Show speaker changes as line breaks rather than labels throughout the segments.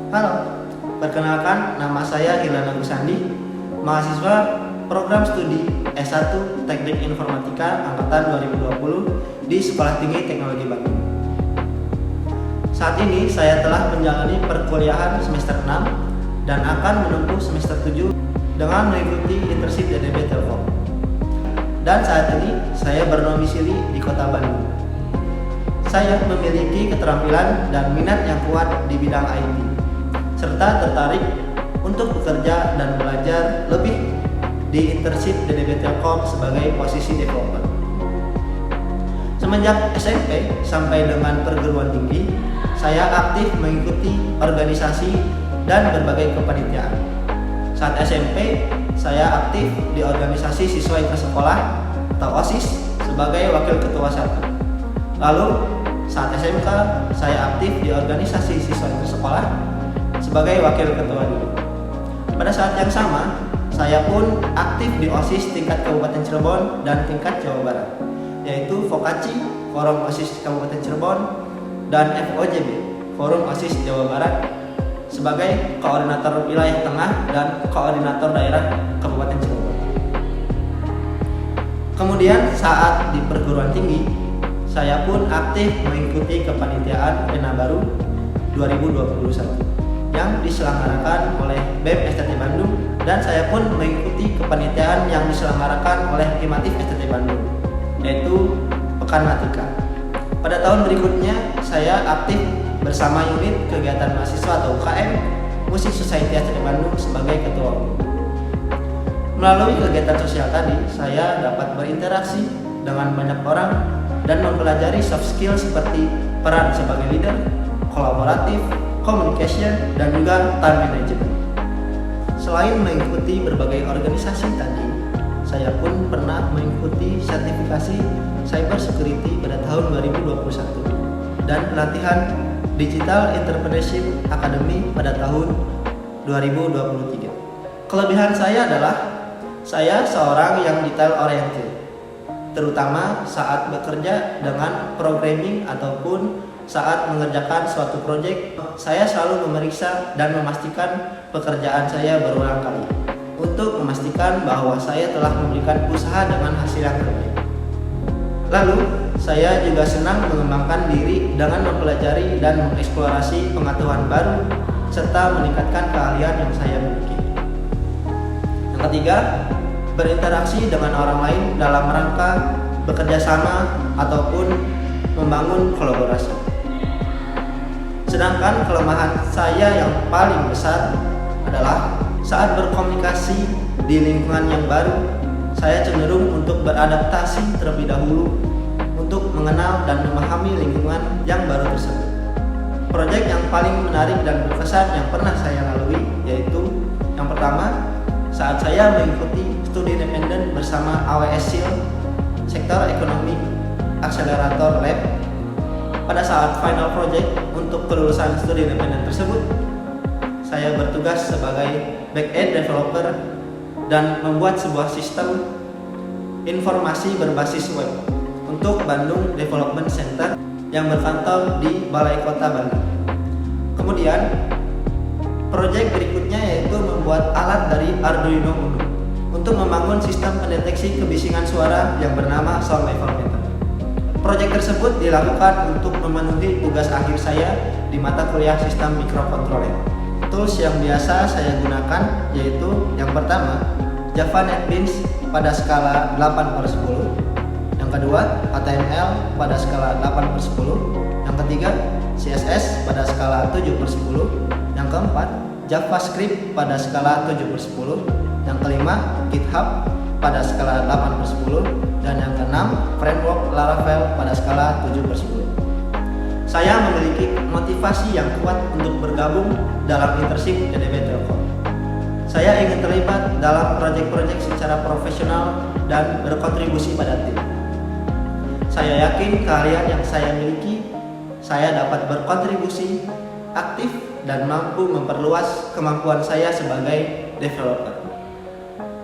Halo, perkenalkan nama saya Hilana Gusandi, mahasiswa program studi S1 Teknik Informatika angkatan 2020 di Sekolah Tinggi Teknologi Bandung. Saat ini saya telah menjalani perkuliahan semester 6 dan akan menempuh semester 7 dengan mengikuti internship DDB Telkom. Dan saat ini saya berdomisili di Kota Bandung. Saya memiliki keterampilan dan minat yang kuat di bidang IT, serta tertarik untuk bekerja dan belajar lebih di internship DDB Telkom sebagai posisi developer. Semenjak SMP sampai dengan perguruan tinggi, saya aktif mengikuti organisasi dan berbagai kepanitiaan. Saat SMP, saya aktif di organisasi siswa intersekolah atau OSIS sebagai wakil ketua 1. Lalu, saat SMK, saya aktif di organisasi siswa intersekolah sebagai wakil ketua 2. Pada saat yang sama, saya pun aktif di OSIS tingkat Kabupaten Cirebon dan tingkat Jawa Barat, yaitu Fokaci, Forum OSIS Kabupaten Cirebon, dan FOJB, Forum OSIS Jawa Barat, sebagai koordinator wilayah tengah dan koordinator daerah Kabupaten Cirebon. Kemudian saat di perguruan tinggi, saya pun aktif mengikuti kepanitiaan Pena Baru 2021 yang diselenggarakan oleh BEM STT Bandung, dan saya pun mengikuti kepanitiaan yang diselenggarakan oleh Himatif STT Bandung, yaitu Pekan Matika. Pada tahun berikutnya, saya aktif bersama unit kegiatan mahasiswa atau UKM Musik Society STT Bandung sebagai ketua umum. Melalui kegiatan sosial tadi, saya dapat berinteraksi dengan banyak orang dan mempelajari soft skill seperti peran sebagai leader, kolaboratif, communication, dan juga time management. Selain mengikuti berbagai organisasi tadi, saya pun pernah mengikuti sertifikasi cyber security pada tahun 2021 dan pelatihan Digital Entrepreneurship Academy pada tahun 2023. Kelebihan saya adalah saya seorang yang detail oriented, terutama saat bekerja dengan programming ataupun saat mengerjakan suatu proyek. Saya selalu memeriksa dan memastikan pekerjaan saya berulang kali untuk memastikan bahwa saya telah memberikan usaha dengan hasil yang terbaik. Lalu, saya juga senang mengembangkan diri dengan mempelajari dan mengeksplorasi pengetahuan baru serta meningkatkan keahlian yang saya miliki. Yang ketiga, berinteraksi dengan orang lain dalam rangka bekerja sama ataupun membangun kolaborasi. Sedangkan kelemahan saya yang paling besar adalah saat berkomunikasi di lingkungan yang baru, saya cenderung untuk beradaptasi terlebih dahulu untuk mengenal dan memahami lingkungan yang baru tersebut. Proyek yang paling menarik dan berkesan yang pernah saya lalui yaitu yang pertama, saat saya mengikuti studi independen bersama AWS SIL, Sektor Ekonomi Akselerator Lab. Pada saat final project untuk kelulusan studi independen tersebut, saya bertugas sebagai back-end developer dan membuat sebuah sistem informasi berbasis web untuk Bandung Development Center yang berkantor di Balai Kota Bandung. Kemudian, proyek berikutnya yaitu membuat alat dari Arduino Uno untuk membangun sistem pendeteksi kebisingan suara yang bernama Sound Level Meter. Proyek tersebut dilakukan untuk memenuhi tugas akhir saya di mata kuliah sistem microcontroller. Tools yang biasa saya gunakan yaitu yang pertama, Java NetBeans pada skala 8/10, yang kedua, HTML pada skala 8/10, yang ketiga, CSS pada skala 7/10, yang keempat, JavaScript pada skala 7/10, yang kelima, GitHub pada skala 8/10, dan yang keenam, framework Laravel pada skala 7/10. Saya memiliki motivasi yang kuat untuk bergabung dalam internship DDB Telkom. Saya ingin terlibat dalam proyek-proyek secara profesional dan berkontribusi pada tim. Saya yakin keahlian yang saya miliki, saya dapat berkontribusi aktif dan mampu memperluas kemampuan saya sebagai developer.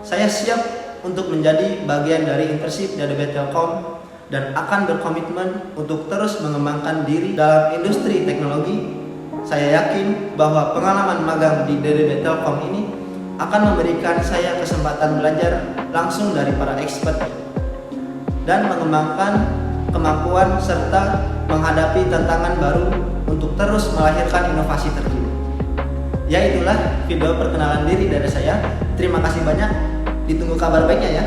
Saya siap untuk menjadi bagian dari internship DDB Telkom dan akan berkomitmen untuk terus mengembangkan diri dalam industri teknologi Saya yakin bahwa pengalaman magang di DDB Telkom ini akan memberikan saya kesempatan belajar langsung dari para expert dan mengembangkan kemampuan serta menghadapi tantangan baru untuk terus melahirkan inovasi terkini. Ya, itulah video perkenalan diri dari saya. Terima kasih banyak. Ditunggu kabar baiknya ya.